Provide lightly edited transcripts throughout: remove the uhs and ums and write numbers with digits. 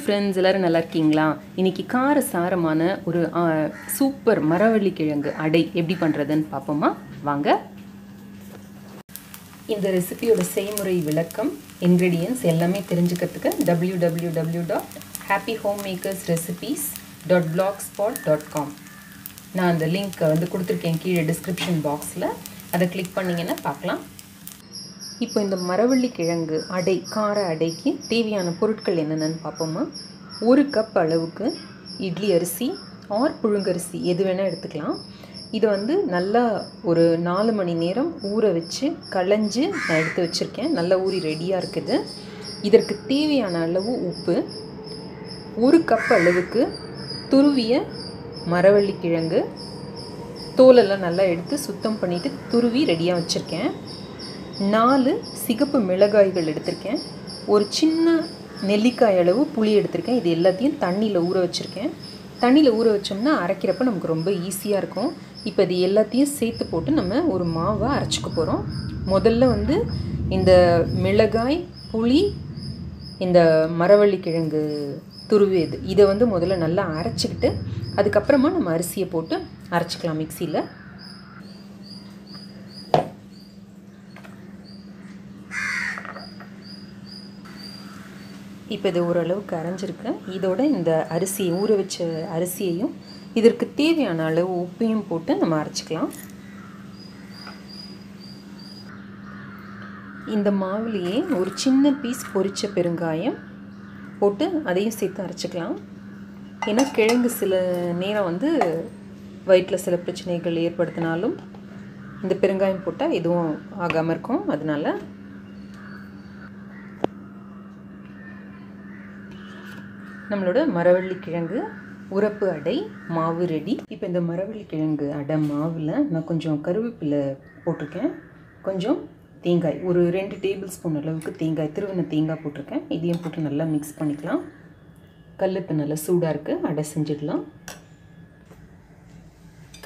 Friends எல்லாரும் நல்லா இருக்கீங்களா? இன்னைக்கு கார சாரமான ஒரு சூப்பர் மரவள்ளிக்கிழங்கு அடை எப்படி பண்ணுறதுன்னு பார்ப்போமா? வாங்க. இந்த ரெசிபியோட செய்முறை விளக்கம் இன்க்ரீடியன்ட்ஸ் எல்லாமே தெரிஞ்சுக்கிறதுக்கு www.happyhomemakersrecipes.blogspot.com நான் அந்த லிங்க்கை கொடுத்துருக்கேன் கீழே டிஸ்கிரிப்ஷன் பாக்ஸில். அதை கிளிக் பண்ணிங்கன்னா பார்க்கலாம். இப்போ இந்த மரவள்ளிக்கிழங்கு அடை கார அடைக்கு தேவையான பொருட்கள் என்னென்னு பார்ப்போமா? 1 கப் அளவுக்கு இட்லி அரிசி ஆர் புழுங்கரிசி எது வேணால் எடுத்துக்கலாம். இதை நல்லா ஒரு 4 மணி நேரம் ஊற வச்சு களைஞ்சு நான் எடுத்து வச்சுருக்கேன். நல்லா ஊறி ரெடியாக இருக்குது. இதற்கு தேவையான அளவு உப்பு, 1 கப் அளவுக்கு துருவிய மரவள்ளிக்கிழங்கு, தோலெல்லாம் நல்லா எடுத்து சுத்தம் பண்ணிவிட்டு துருவி ரெடியாக வச்சுருக்கேன். 4 சிகப்பு மிளகாய்கள் எடுத்திருக்கேன். ஒரு சின்ன நெல்லிக்காய் அளவு புளி எடுத்திருக்கேன். இது எல்லாத்தையும் தண்ணியில் ஊற வச்சுருக்கேன். தண்ணியில் ஊற வச்சோம்னா அரைக்கிறப்ப நமக்கு ரொம்ப ஈஸியாக இருக்கும். இப்போ இது எல்லாத்தையும் சேர்த்து போட்டு நம்ம ஒரு மாவை அரைச்சிக்க போகிறோம். முதல்ல இந்த மிளகாய், புளி, இந்த மரவள்ளிக்கிழங்கு துருவியது இதை முதல்ல நல்லா அரைச்சிக்கிட்டு அதுக்கப்புறமா நம்ம அரிசியை போட்டு அரைச்சிக்கலாம் மிக்சியில். இப்போ இது ஓரளவுக்கு அரைஞ்சிருக்கு. இதோட இந்த அரிசியை ஊற வச்ச அரிசியையும் இதற்கு தேவையான அளவு உப்பையும் போட்டு நம்ம அரைச்சிக்கலாம். இந்த மாவுலேயே ஒரு சின்ன பீஸ் பொரிச்ச பெருங்காயம் போட்டு அதையும் சேர்த்து அரைச்சிக்கலாம். ஏன்னா கிழங்கு சில நேரம் வயிற்றில் சில பிரச்சனைகள் ஏற்படுத்தினாலும் இந்த பெருங்காயம் போட்டால் எதுவும் ஆகாமல் இருக்கும். அதனால் நம்மளோட மரவள்ளிக்கிழங்கு உரப்பு அடை மாவு ரெடி. இப்போ இந்த மரவள்ளிக்கிழங்கு அடை மாவில் நான் கொஞ்சம் கருவேப்பிலை போட்டிருக்கேன். கொஞ்சம் தேங்காய், ஒரு 2 டேபிள் ஸ்பூன் அளவுக்கு தேங்காய், திருவின தேங்காய் போட்டிருக்கேன். இதையும் போட்டு நல்லா மிக்ஸ் பண்ணிக்கலாம். கல் இப்போ நல்லா சூடாக இருக்குது. அடை செஞ்சிடலாம்.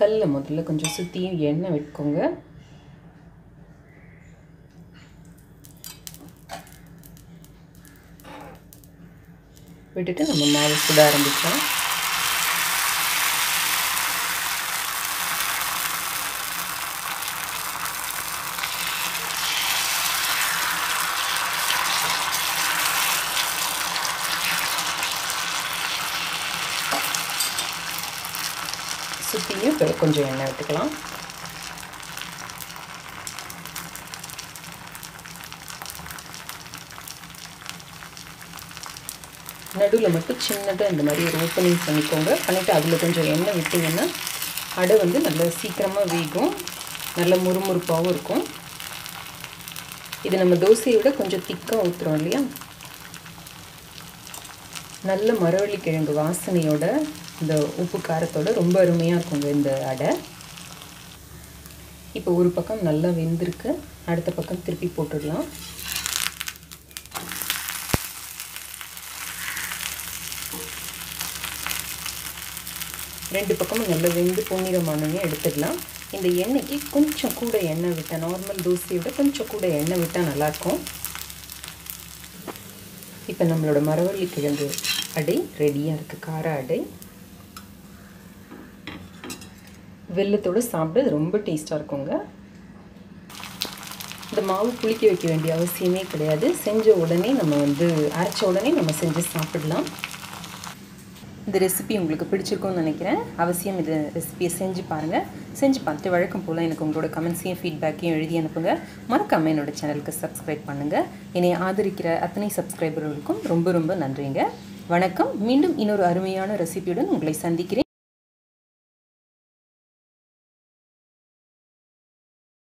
கல்லை முதல்ல கொஞ்சம் சுற்றியும் எண்ணெய் விட்டுக்கோங்க. விட்டுட்டு நம்ம மாவு சுட ஆரம்பிக்கலாம். சுற்றியும் கொஞ்சம் எண்ணெய் விட்டுக்கலாம். நடுவில் மட்டும் சின்னதாக இந்த மாதிரி ஒரு ஓப்பனிங் பண்ணிக்கோங்க. பண்ணிவிட்டு அதில் கொஞ்சம் எண்ணெய் விட்டிங்கன்னா அடை நல்லா சீக்கிரமாக வேகும், நல்ல முறுமுறுப்பாகவும் இருக்கும். இது நம்ம தோசையை விட கொஞ்சம் திக்காக ஊற்றுறோம் இல்லையா? நல்ல மரவள்ளிக்கிழங்கு வாசனையோட இந்த உப்பு காரத்தோட ரொம்ப அருமையாக இருக்குங்க இந்த அடை. இப்போ ஒரு பக்கம் நல்லா வெந்திருக்கு. அடுத்த பக்கம் திருப்பி போட்டுடலாம். ரெண்டு பக்கமும் நல்லா வெந்து பொன்னிறமானோன்னு எடுத்துடலாம். இந்த எண்ணெய்க்கு கொஞ்சம் கூட எண்ணெய் விட்டால், நார்மல் தோசையோட கொஞ்சம் கூட எண்ணெய் விட்டால் நல்லாயிருக்கும். இப்போ நம்மளோட மரவள்ளிக்கிழங்கு அடை ரெடியாக இருக்குது. கார அடை வெல்லத்தோடு சாப்பிட ரொம்ப டேஸ்ட்டாக இருக்குங்க. இந்த மாவு புளிக்க வைக்க வேண்டிய அவசியமே கிடையாது. செஞ்ச உடனே நம்ம அரைச்ச உடனே நம்ம செஞ்சு சாப்பிடலாம். இந்த ரெசிபி உங்களுக்கு பிடிச்சிருக்கும்னு நினைக்கிறேன். அவசியம் இந்த ரெசிபியை செஞ்சு பாருங்கள். செஞ்சு பார்த்துட்டு வழக்கம் போல் எனக்கு உங்களோட கமெண்ட்ஸையும் ஃபீட்பேக்கையும் எழுதி அனுப்புங்க. மறக்காமல் என்னோட சேனலுக்கு சப்ஸ்கிரைப் பண்ணுங்கள். என்னை ஆதரிக்கிற அத்தனை சப்ஸ்கிரைபர்களுக்கும் ரொம்ப ரொம்ப நன்றிங்க. வணக்கம். மீண்டும் இன்னொரு அருமையான ரெசிபியுடன் உங்களை சந்திக்கிறேன்.